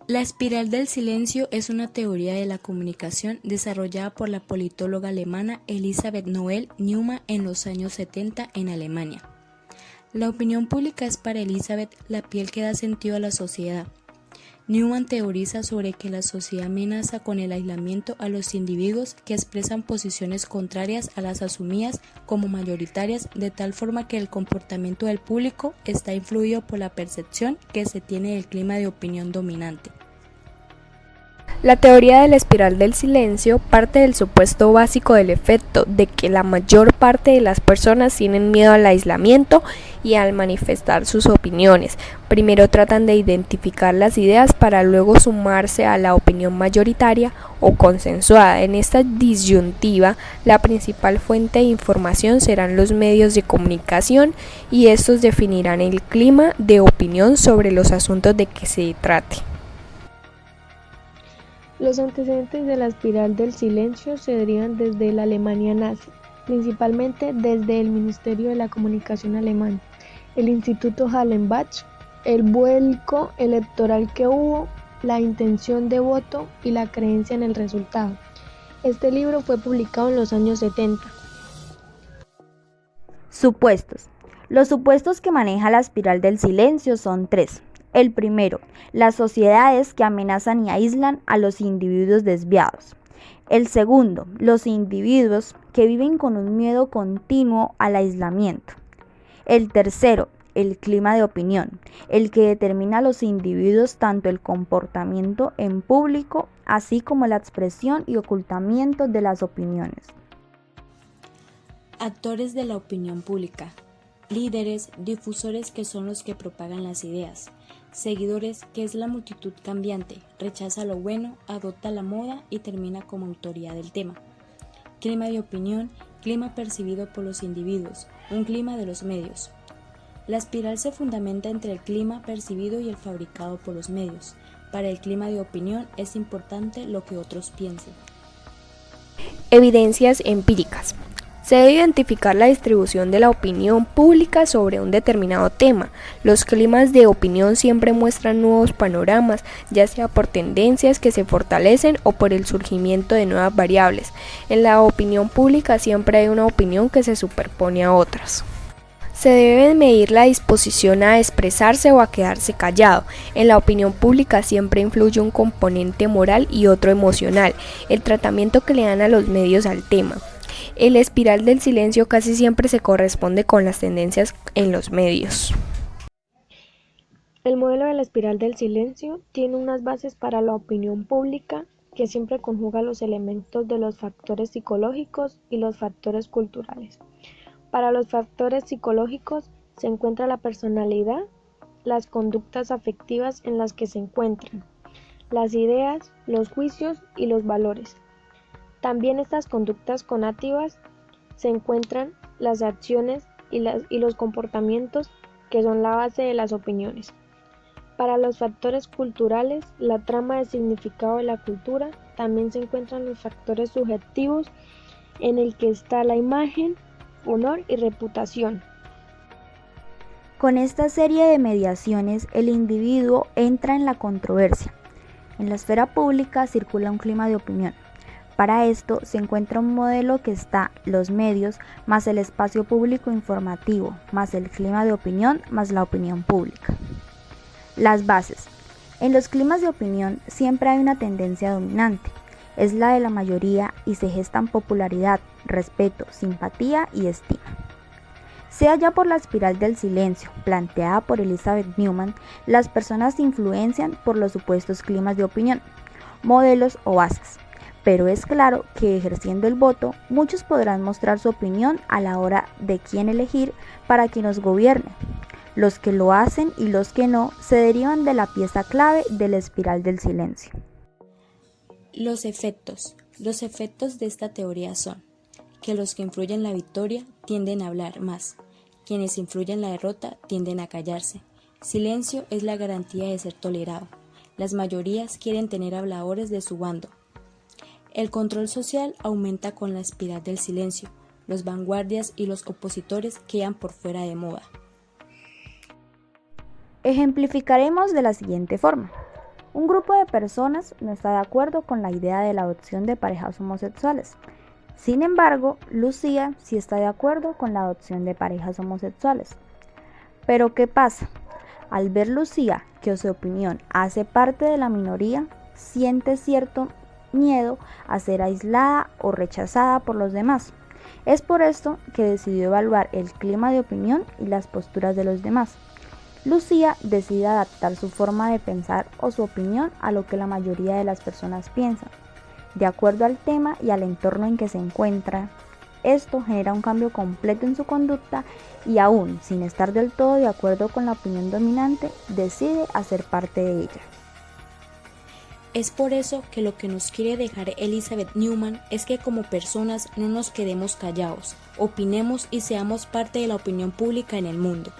La espiral del silencio es una teoría de la comunicación desarrollada por la politóloga alemana Elisabeth Noelle Neumann en los años 70 en Alemania. La opinión pública es para Elisabeth la piel que da sentido a la sociedad. Neumann teoriza sobre que la sociedad amenaza con el aislamiento a los individuos que expresan posiciones contrarias a las asumidas como mayoritarias, de tal forma que el comportamiento del público está influido por la percepción que se tiene del clima de opinión dominante. La teoría de la espiral del silencio parte del supuesto básico del efecto de que la mayor parte de las personas tienen miedo al aislamiento y al manifestar sus opiniones. Primero tratan de identificar las ideas para luego sumarse a la opinión mayoritaria o consensuada. En esta disyuntiva, la principal fuente de información serán los medios de comunicación y estos definirán el clima de opinión sobre los asuntos de que se trate. Los antecedentes de la espiral del silencio se derivan desde la Alemania nazi, principalmente desde el Ministerio de la Comunicación alemán, el Instituto Hallenbach, el vuelco electoral que hubo, la intención de voto y la creencia en el resultado. Este libro fue publicado en los años 70. Supuestos. Los supuestos que maneja la espiral del silencio son 3. El primero, las sociedades que amenazan y aíslan a los individuos desviados. El segundo, los individuos que viven con un miedo continuo al aislamiento. El tercero, el clima de opinión, el que determina a los individuos tanto el comportamiento en público, así como la expresión y ocultamiento de las opiniones. Actores de la opinión pública. Líderes, difusores que son los que propagan las ideas. Seguidores, que es la multitud cambiante, rechaza lo bueno, adopta la moda y termina como autoridad del tema. Clima de opinión, clima percibido por los individuos, un clima de los medios. La espiral se fundamenta entre el clima percibido y el fabricado por los medios. Para el clima de opinión es importante lo que otros piensen. Evidencias empíricas. Se debe identificar la distribución de la opinión pública sobre un determinado tema. Los climas de opinión siempre muestran nuevos panoramas, ya sea por tendencias que se fortalecen o por el surgimiento de nuevas variables. En la opinión pública siempre hay una opinión que se superpone a otras. Se debe medir la disposición a expresarse o a quedarse callado. En la opinión pública siempre influye un componente moral y otro emocional, el tratamiento que le dan a los medios al tema. El espiral del silencio casi siempre se corresponde con las tendencias en los medios. El modelo de la espiral del silencio tiene unas bases para la opinión pública que siempre conjuga los elementos de los factores psicológicos y los factores culturales. Para los factores psicológicos se encuentra la personalidad, las conductas afectivas en las que se encuentran, las ideas, los juicios y los valores. También estas conductas conativas se encuentran las acciones y los comportamientos que son la base de las opiniones. Para los factores culturales, la trama de significado de la cultura, también se encuentran los factores subjetivos en el que está la imagen, honor y reputación. Con esta serie de mediaciones, el individuo entra en la controversia. En la esfera pública circula un clima de opinión. Para esto se encuentra un modelo que está los medios más el espacio público informativo, más el clima de opinión, más la opinión pública. Las bases. En los climas de opinión siempre hay una tendencia dominante. Es la de la mayoría y se gestan popularidad, respeto, simpatía y estima. Sea ya por la espiral del silencio, planteada por Elisabeth Neumann, las personas se influencian por los supuestos climas de opinión, modelos o bases. Pero es claro que ejerciendo el voto, muchos podrán mostrar su opinión a la hora de quién elegir para que nos gobierne. Los que lo hacen y los que no se derivan de la pieza clave de la espiral del silencio. Los efectos. Los efectos de esta teoría son que los que influyen en la victoria tienden a hablar más, quienes influyen en la derrota tienden a callarse. Silencio es la garantía de ser tolerado. Las mayorías quieren tener habladores de su bando. El control social aumenta con la espiral del silencio. Los vanguardias y los opositores quedan por fuera de moda. Ejemplificaremos de la siguiente forma. Un grupo de personas no está de acuerdo con la idea de la adopción de parejas homosexuales. Sin embargo, Lucía sí está de acuerdo con la adopción de parejas homosexuales. Pero ¿qué pasa? Al ver Lucía que su opinión hace parte de la minoría, siente cierto miedo a ser aislada o rechazada por los demás. Es por esto que decidió evaluar el clima de opinión y las posturas de los demás. Lucía decide adaptar su forma de pensar o su opinión a lo que la mayoría de las personas piensan, de acuerdo al tema y al entorno en que se encuentra. Esto genera un cambio completo en su conducta y aún sin estar del todo de acuerdo con la opinión dominante, decide hacer parte de ella. Es por eso que lo que nos quiere dejar Elizabeth Newman es que como personas no nos quedemos callados, opinemos y seamos parte de la opinión pública en el mundo.